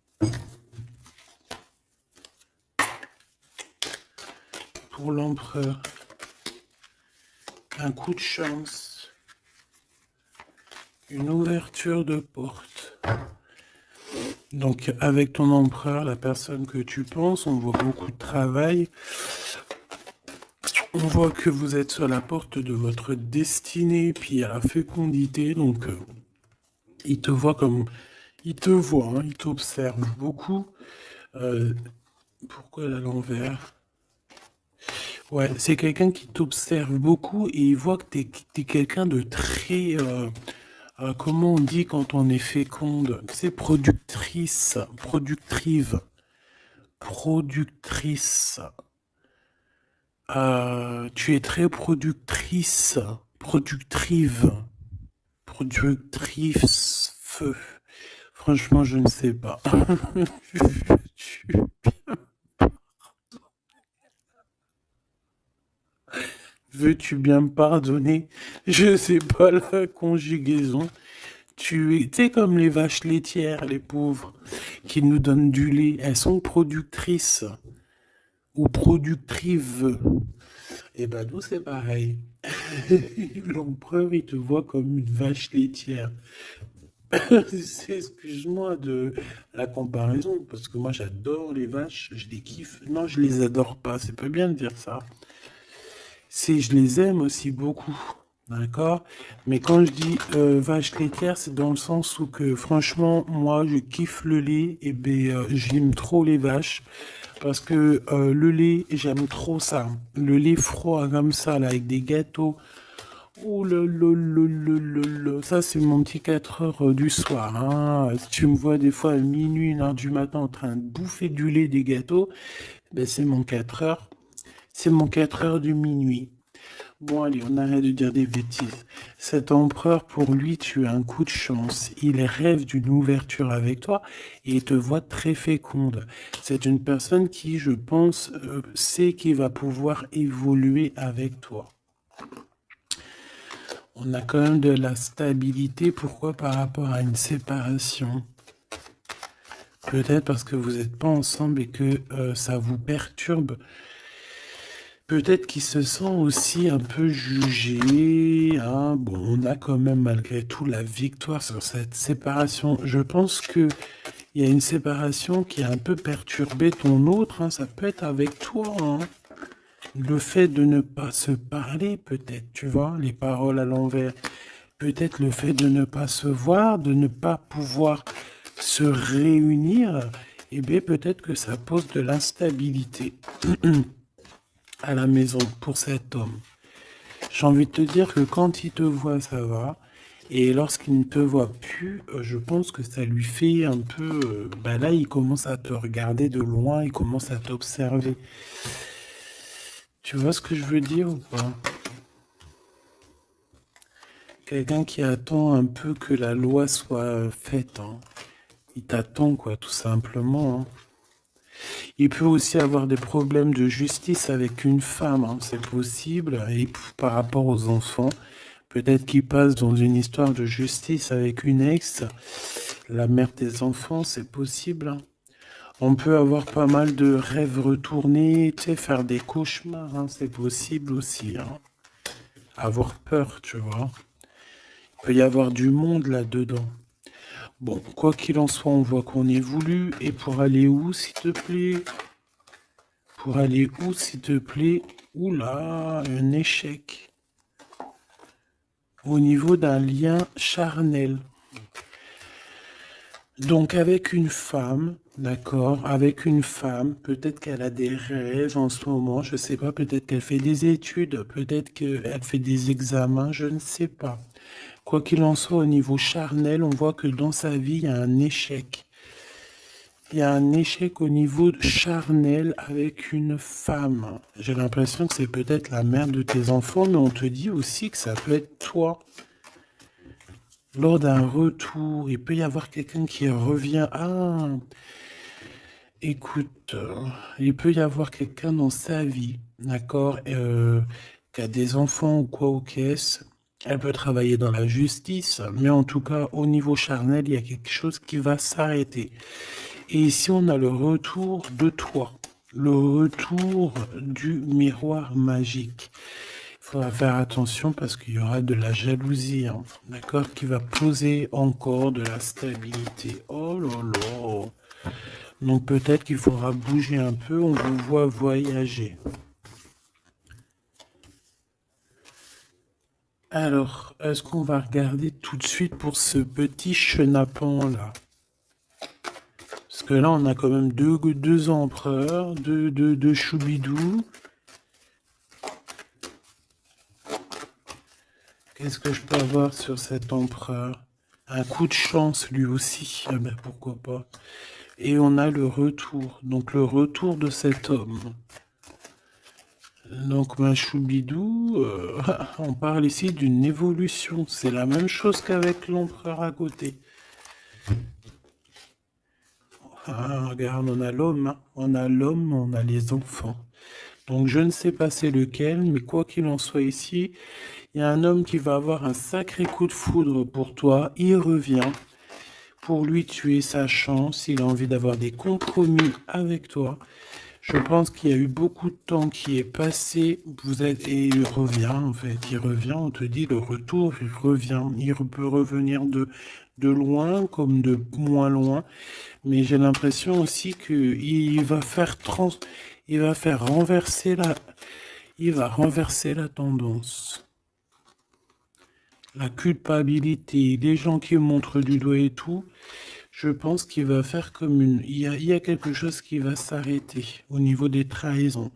Pour l'empereur, un coup de chance, une ouverture de porte. Donc, avec ton empereur, la personne que tu penses, on voit beaucoup de travail. On voit que vous êtes sur la porte de votre destinée, puis à la fécondité. Donc, il te voit comme... Il te voit, hein, il t'observe beaucoup. Euh, pourquoi à l'envers? Ouais, c'est quelqu'un qui t'observe beaucoup et il voit que t'es quelqu'un de très... comment on dit quand on est féconde? C'est productrice, productive, productrice. Tu es très productrice, productive, productrice, feu. Franchement, je ne sais pas. Tu- Veux-tu bien me pardonner? Je sais pas la conjugaison. Tu sais, comme les vaches laitières, les pauvres, qui nous donnent du lait, elles sont productrices ou productrives. Et ben nous, c'est pareil. L'empereur, il te voit comme une vache laitière. Excuse-moi de la comparaison, parce que moi, j'adore les vaches, je les kiffe. Non, je les adore pas, c'est pas bien de dire ça. C'est, je les aime aussi beaucoup. D'accord? Mais quand je dis vache laitière, c'est dans le sens où que franchement, moi, je kiffe le lait et ben, j'aime trop les vaches. Parce que le lait, j'aime trop ça. Le lait froid comme ça, là, avec des gâteaux. Oh ça c'est mon petit 4 heures du soir. Hein. Si tu me vois des fois à minuit, 1 heure du matin en train de bouffer du lait, des gâteaux, ben c'est mon 4 heures. C'est mon 4 heures du minuit. Bon, allez, on arrête de dire des bêtises. Cet empereur, pour lui, tu as un coup de chance. Il rêve d'une ouverture avec toi et il te voit très féconde. C'est une personne qui, je pense, sait qu'il va pouvoir évoluer avec toi. On a quand même de la stabilité. Pourquoi par rapport à une séparation? Peut-être parce que vous n'êtes pas ensemble et que ça vous perturbe. Peut-être qu'il se sent aussi un peu jugé. Hein. Bon, on a quand même malgré tout la victoire sur cette séparation. Je pense que il y a une séparation qui a un peu perturbé ton autre. Hein. Ça peut être avec toi. Hein. Le fait de ne pas se parler, peut-être, tu vois, les paroles à l'envers. Peut-être le fait de ne pas se voir, de ne pas pouvoir se réunir, eh bien peut-être que ça pose de l'instabilité à la maison pour cet homme. J'ai envie de te dire que quand il te voit, ça va. Et lorsqu'il ne te voit plus, je pense que ça lui fait un peu... bah là, il commence à te regarder de loin, il commence à t'observer. Tu vois ce que je veux dire ou pas? Quelqu'un qui attend un peu que la loi soit faite. Hein. Il t'attend, quoi, tout simplement. Hein. Il peut aussi avoir des problèmes de justice avec une femme, hein, c'est possible. Et par rapport aux enfants, peut-être qu'il passe dans une histoire de justice avec une ex, la mère des enfants, c'est possible. Hein. On peut avoir pas mal de rêves retournés, tu sais, faire des cauchemars, hein, c'est possible aussi. Hein. Avoir peur, tu vois. Il peut y avoir du monde là-dedans. Bon, quoi qu'il en soit, on voit qu'on évolue. Et pour aller où, s'il te plaît? Pour aller où, s'il te plaît? Oula, un échec. Au niveau d'un lien charnel. Donc avec une femme, d'accord, avec une femme, peut-être qu'elle a des rêves en ce moment, je sais pas, peut-être qu'elle fait des études, peut-être qu'elle fait des examens, je ne sais pas. Quoi qu'il en soit, au niveau charnel, on voit que dans sa vie, il y a un échec. Il y a un échec au niveau charnel avec une femme. J'ai l'impression que c'est peut-être la mère de tes enfants, mais on te dit aussi que ça peut être toi. Lors d'un retour, il peut y avoir quelqu'un qui revient. Ah, écoute, il peut y avoir quelqu'un dans sa vie, d'accord, qui a des enfants ou quoi ou qu'est-ce. Elle peut travailler dans la justice, mais en tout cas, au niveau charnel, il y a quelque chose qui va s'arrêter. Et ici, on a le retour de toi, le retour du miroir magique. Il Faudra faire attention parce qu'il y aura de la jalousie, hein, d'accord, qui va poser encore de la stabilité. Oh là là. Donc peut-être qu'il faudra bouger un peu, on vous voit voyager. Alors, est-ce qu'on va regarder tout de suite pour ce petit chenapan là? Parce que là, on a quand même deux empereurs, deux choubidous. Qu'est-ce que je peux avoir sur cet empereur? Un coup de chance lui aussi, ah ben pourquoi pas. Et on a le retour, donc le retour de cet homme. Donc ma choubidou, on parle ici d'une évolution. C'est la même chose qu'avec l'empereur à côté. Ah, regarde, on a l'homme, hein. On a l'homme, on a les enfants. Donc je ne sais pas c'est lequel, mais quoi qu'il en soit ici, il y a un homme qui va avoir un sacré coup de foudre pour toi. Il revient. Pour lui, tu es sa chance. Il a envie d'avoir des compromis avec toi. Je pense qu'il y a eu beaucoup de temps qui est passé. Et il revient, en fait. Il revient, on te dit le retour, il revient. Il peut revenir de loin comme de moins loin. Mais j'ai l'impression aussi qu'il va faire il va faire renverser il va renverser la tendance. La culpabilité, les gens qui montrent du doigt et tout, je pense qu'il va faire comme il y a quelque chose qui va s'arrêter au niveau des trahisons.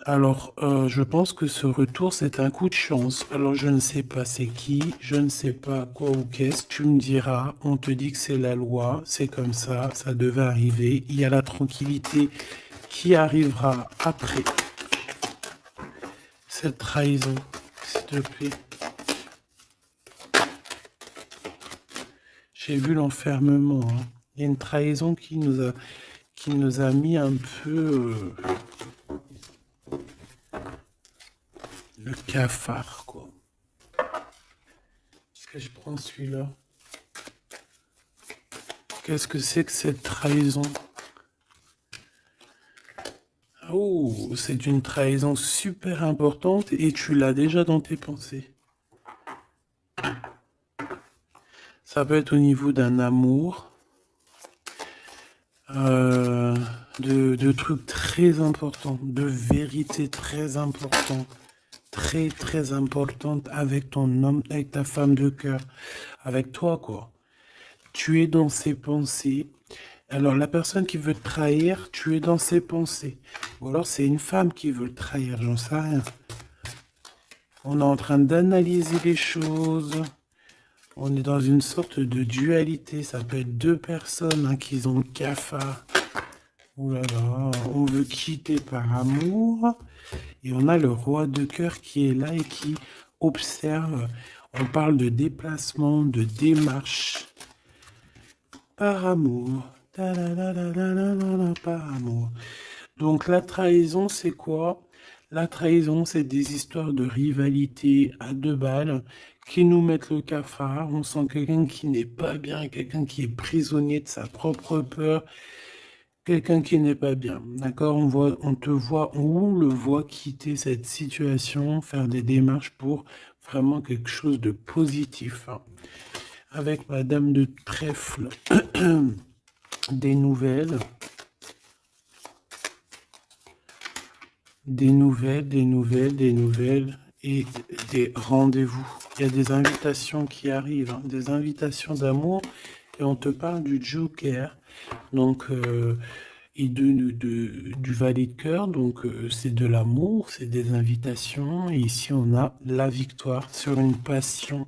Alors, je pense que ce retour, c'est un coup de chance. Alors, je ne sais pas c'est qui, je ne sais pas quoi ou qu'est-ce, tu me diras, on te dit que c'est la loi, c'est comme ça devait arriver. Il y a la tranquillité qui arrivera après cette trahison, s'il te plaît. J'ai vu l'enfermement, hein. Il y a une trahison qui nous a mis un peu le cafard, quoi. Est-ce que je prends celui-là? Qu'est-ce que c'est que cette trahison? Oh, c'est une trahison super importante et tu l'as déjà dans tes pensées. Ça peut être au niveau d'un amour, de trucs très importants, de vérités très importantes, très importantes avec ton homme, avec ta femme de cœur, avec toi, quoi. Tu es dans ses pensées. Alors, la personne qui veut te trahir, tu es dans ses pensées. Ou alors, c'est une femme qui veut le trahir, j'en sais rien. On est en train d'analyser les choses. On est dans une sorte de dualité. Ça peut être deux personnes hein, qui ont le cafard. Ouh là là, on veut quitter par amour. Et on a le roi de cœur qui est là et qui observe. On parle de déplacement, de démarche. Par amour. Par amour. Donc la trahison, c'est quoi? La trahison, c'est des histoires de rivalité à deux balles qui nous mettent le cafard. On sent quelqu'un qui n'est pas bien, quelqu'un qui est prisonnier de sa propre peur, quelqu'un qui n'est pas bien. D'accord? On te voit, on le voit quitter cette situation, faire des démarches pour vraiment quelque chose de positif. Hein. Avec Madame de Trèfle, des nouvelles. Des nouvelles et des rendez-vous. Il y a des invitations qui arrivent, hein, des invitations d'amour et on te parle du Joker, donc et du valet de cœur, donc c'est de l'amour, c'est des invitations et ici on a la victoire sur une passion.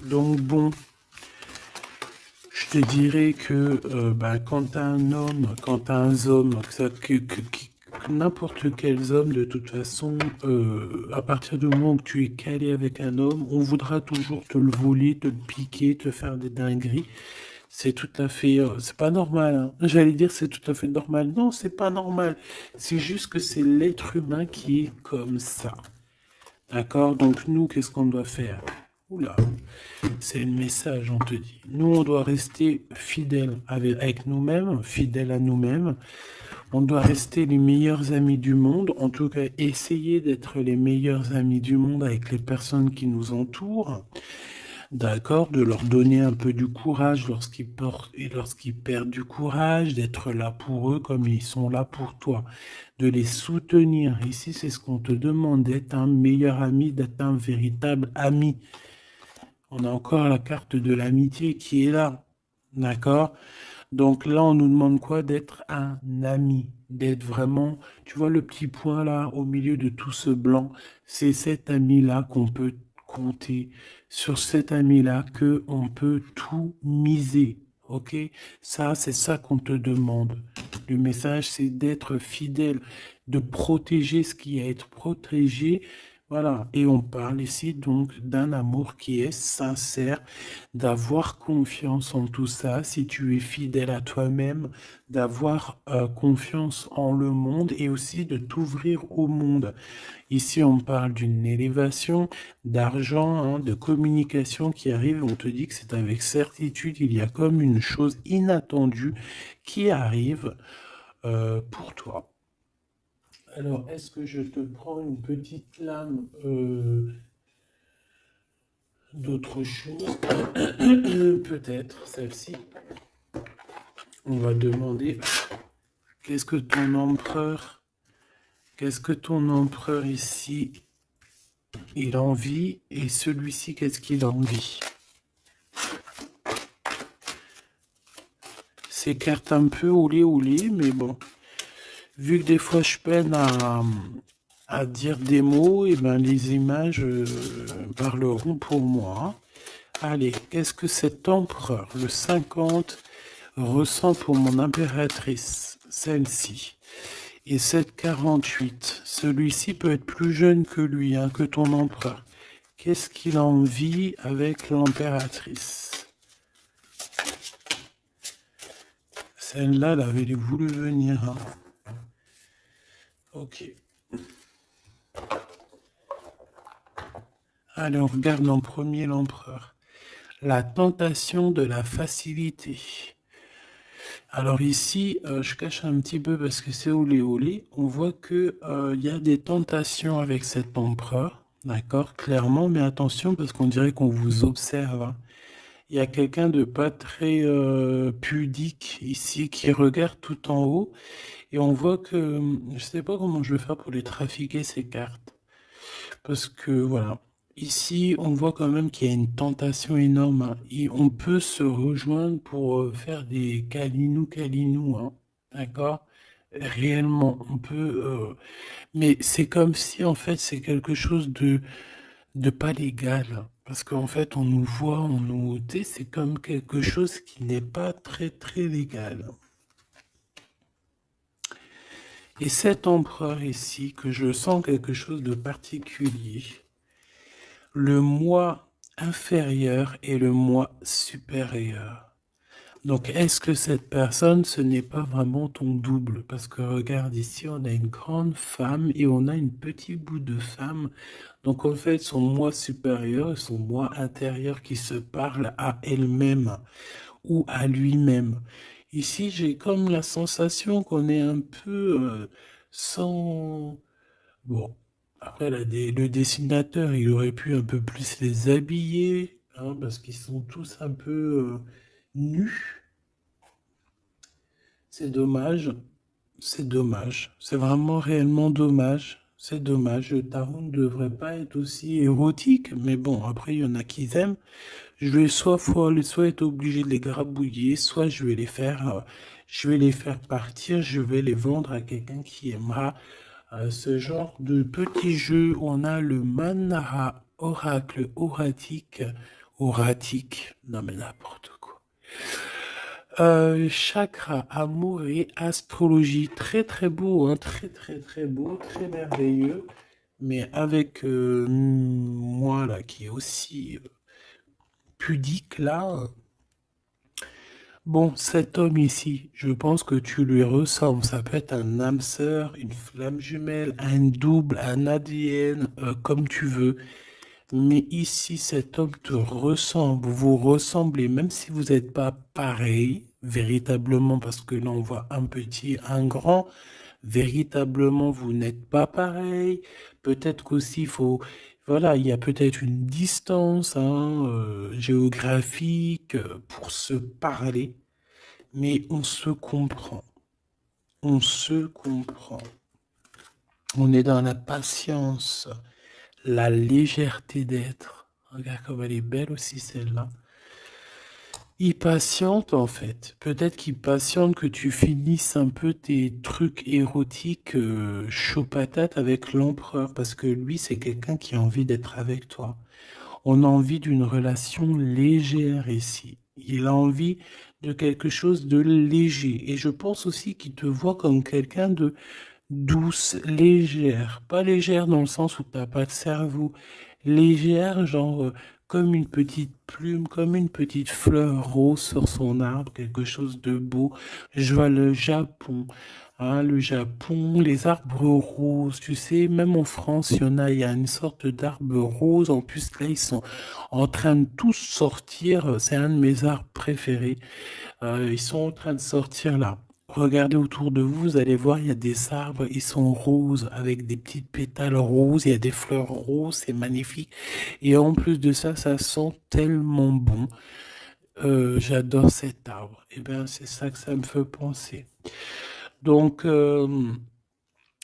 Donc bon, je te dirais que quand t'as un homme, quand t'as un homme, n'importe quel homme, de toute façon, à partir du moment où tu es calé avec un homme, on voudra toujours te le voler, te le piquer, te faire des dingueries. C'est tout à fait, c'est pas normal. Hein. J'allais dire c'est tout à fait normal. Non, c'est pas normal. C'est juste que c'est l'être humain qui est comme ça. D'accord? Donc nous, qu'est-ce qu'on doit faire? Oula, c'est le message, on te dit. Nous, on doit rester fidèles avec nous-mêmes, fidèles à nous-mêmes. On doit rester les meilleurs amis du monde, en tout cas essayer d'être les meilleurs amis du monde avec les personnes qui nous entourent. D'accord, de leur donner un peu du courage lorsqu'ils portent et lorsqu'ils perdent du courage, d'être là pour eux comme ils sont là pour toi, de les soutenir. Ici, c'est ce qu'on te demande, d'être un meilleur ami, d'être un véritable ami. On a encore la carte de l'amitié qui est là. D'accord? Donc là, on nous demande quoi? D'être un ami, d'être vraiment, tu vois le petit point là au milieu de tout ce blanc, c'est cet ami-là qu'on peut compter, sur cet ami-là que on peut tout miser, ok? Ça, c'est ça qu'on te demande. Le message, c'est d'être fidèle, de protéger ce qui est à être protégé. Voilà, et on parle ici donc d'un amour qui est sincère, d'avoir confiance en tout ça, si tu es fidèle à toi-même, d'avoir confiance en le monde et aussi de t'ouvrir au monde. Ici, on parle d'une élévation, d'argent, hein, de communication qui arrive. On te dit que c'est avec certitude, il y a comme une chose inattendue qui arrive pour toi. Alors, est-ce que je te prends une petite lame d'autre chose? Peut-être celle-ci. On va demander qu'est-ce que ton empereur ici, il envie et celui-ci, qu'est-ce qu'il envie? Ces cartes un peu oulé, mais bon. Vu que des fois je peine à dire des mots, et ben les images parleront pour moi. Allez, qu'est-ce que cet empereur, le 50, ressent pour mon impératrice, celle-ci? Et cette 48, celui-ci peut être plus jeune que lui, hein, que ton empereur. Qu'est-ce qu'il en vit avec l'impératrice? Celle-là, elle avait voulu venir. Hein. Ok. Allez, on regarde en premier l'empereur. La tentation de la facilité. Alors ici, je cache un petit peu parce que c'est olé. On voit que il y a des tentations avec cet empereur, d'accord, clairement, mais attention parce qu'on dirait qu'on vous observe. Hein. Il y a quelqu'un de pas très pudique ici qui regarde tout en haut et on voit que je sais pas comment je vais faire pour les trafiquer ces cartes parce que voilà. Ici, on voit quand même qu'il y a une tentation énorme. Hein. Et on peut se rejoindre pour faire des câlinous, hein. D'accord? Réellement, on peut. Mais c'est comme si, en fait, c'est quelque chose de pas légal. Parce qu'en fait, on nous voit, on nous. Tu sais, c'est comme quelque chose qui n'est pas très, très légal. Et cet empereur ici, que je sens quelque chose de particulier. Le moi inférieur et le moi supérieur. Donc, est-ce que cette personne, ce n'est pas vraiment ton double? Parce que regarde ici, on a une grande femme et on a une petite bout de femme. Donc, en fait, son moi supérieur et son moi intérieur qui se parlent à elle-même ou à lui-même. Ici, j'ai comme la sensation qu'on est un peu sans... Bon, après, le dessinateur, il aurait pu un peu plus les habiller, hein, parce qu'ils sont tous un peu nus. C'est dommage, c'est dommage. C'est vraiment réellement dommage. C'est dommage. Le tarot ne devrait pas être aussi érotique, mais bon, après, il y en a qui aiment. Je vais soit être obligé de les grabouiller, soit je vais les faire partir, je vais les vendre à quelqu'un qui aimera ce genre de petit jeu. On a le Manara Oracle Oratique, non mais n'importe quoi. Chakra, amour et astrologie, très très beau, hein, très très très beau, très merveilleux, mais avec moi là qui est aussi pudique là. Bon, cet homme ici, je pense que tu lui ressembles. Ça peut être un âme sœur, une flamme jumelle, un double, un ADN, comme tu veux. Mais ici, cet homme te ressemble. Vous vous ressemblez, même si vous n'êtes pas pareil. véritablement, parce que là on voit un petit, un grand, véritablement vous n'êtes pas pareil. Peut-être qu'aussi il faut, voilà, il y a peut-être une distance hein, géographique pour se parler, mais on se comprend. On se comprend. On est dans la patience, la légèreté d'être. Regarde comme elle est belle aussi celle-là. Il patiente en fait. Peut-être qu'il patiente que tu finisses un peu tes trucs érotiques chaud patate avec l'empereur parce que lui c'est quelqu'un qui a envie d'être avec toi. On a envie d'une relation légère ici. Il a envie de quelque chose de léger. Et je pense aussi qu'il te voit comme quelqu'un de douce, légère. Pas légère dans le sens où t'as pas de cerveau. Légère, genre comme une petite plume, comme une petite fleur rose sur son arbre, quelque chose de beau. Je vois le Japon. Hein, le Japon, les arbres roses, tu sais, même en France, il y a une sorte d'arbre rose. En plus, là, ils sont en train de tous sortir. C'est un de mes arbres préférés. Ils sont en train de sortir là. Regardez autour de vous, vous allez voir, il y a des arbres, ils sont roses, avec des petites pétales roses, il y a des fleurs roses, c'est magnifique. Et en plus de ça, ça sent tellement bon. J'adore cet arbre. Et bien, c'est ça que ça me fait penser. Donc,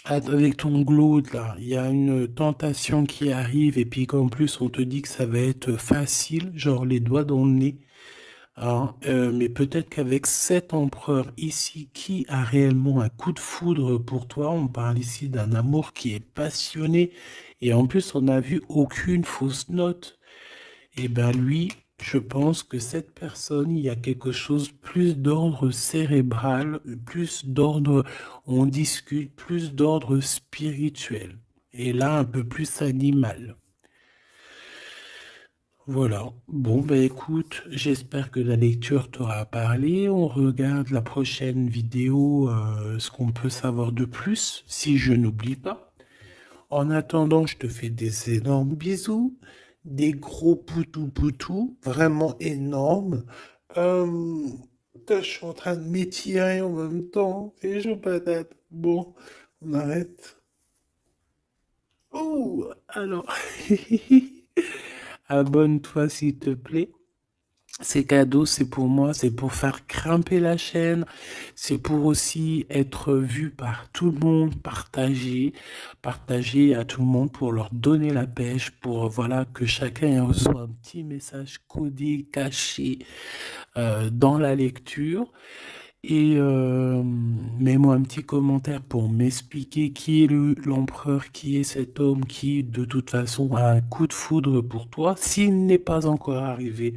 avec ton glaude là, il y a une tentation qui arrive, et puis qu'en plus, on te dit que ça va être facile, genre les doigts dans le nez. Hein, mais peut-être qu'avec cet empereur ici qui a réellement un coup de foudre pour toi, on parle ici d'un amour qui est passionné et en plus on n'a vu aucune fausse note. Et ben lui, je pense que cette personne, il y a quelque chose plus d'ordre cérébral, plus d'ordre, on discute, plus d'ordre spirituel. Et là, un peu plus animal. Voilà. Bon, ben écoute, j'espère que la lecture t'aura parlé. On regarde la prochaine vidéo, ce qu'on peut savoir de plus, si je n'oublie pas. En attendant, je te fais des énormes bisous, des gros poutous, vraiment énormes. Euh, je suis en train de m'étirer en même temps, et je patate. Bon, on arrête. Oh, alors, abonne-toi s'il te plaît. Ces cadeaux, c'est pour moi, c'est pour faire grimper la chaîne, c'est pour aussi être vu par tout le monde, partager à tout le monde pour leur donner la pêche, pour voilà que chacun reçoit un petit message codé, caché dans la lecture. Et mets-moi un petit commentaire pour m'expliquer qui est l'empereur, qui est cet homme qui, de toute façon, a un coup de foudre pour toi. S'il n'est pas encore arrivé,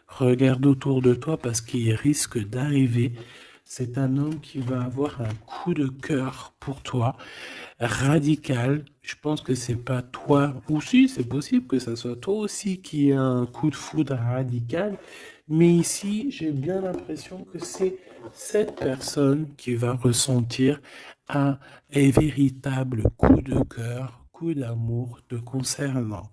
regarde autour de toi parce qu'il risque d'arriver. C'est un homme qui va avoir un coup de cœur pour toi, radical. Je pense que c'est pas toi, ou si, c'est possible que ça soit toi aussi qui ait un coup de foudre radical. Mais ici, j'ai bien l'impression que c'est cette personne qui va ressentir un véritable coup de cœur, coup d'amour te concernant.